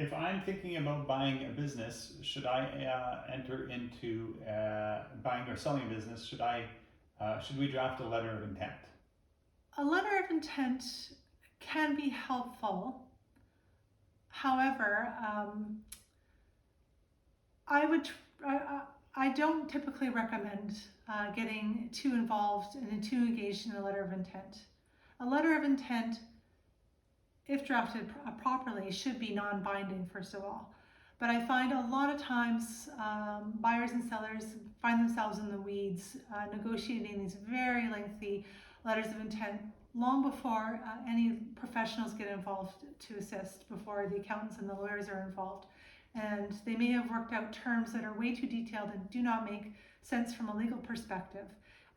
if I'm thinking about buying a business, should I enter into buying or selling a business? Should we draft a letter of intent? A letter of intent can be helpful. However, I would. I don't typically recommend getting too involved and too engaged in a letter of intent. A letter of intent, if drafted properly, should be non-binding, first of all. But I find a lot of times buyers and sellers find themselves in the weeds negotiating these very lengthy letters of intent long before any professionals get involved to assist, before the accountants and the lawyers are involved. And they may have worked out terms that are way too detailed and do not make sense from a legal perspective.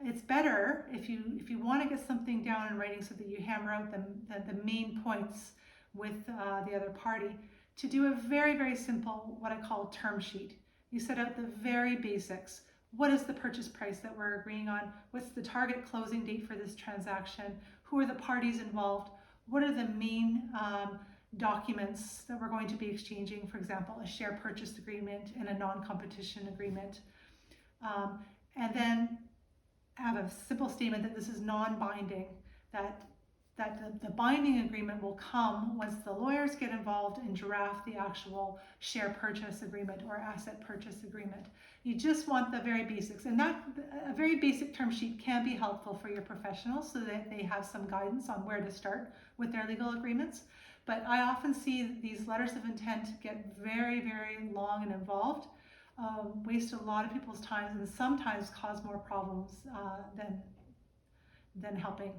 It's better if you want to get something down in writing so that you hammer out the main points with the other party, to do a very, very simple, what I call term sheet. You set out the very basics. What is the purchase price that we're agreeing on? What's the target closing date for this transaction? Who are the parties involved? What are the main documents that we're going to be exchanging? For example, a share purchase agreement and a non-competition agreement. And then have a simple statement that this is non-binding, that the binding agreement will come once the lawyers get involved and draft the actual share purchase agreement or asset purchase agreement. You just want the very basics, and that a very basic term sheet can be helpful for your professionals so that they have some guidance on where to start with their legal agreements. But I often see these letters of intent get very, very long and involved, waste a lot of people's time, and sometimes cause more problems than helping.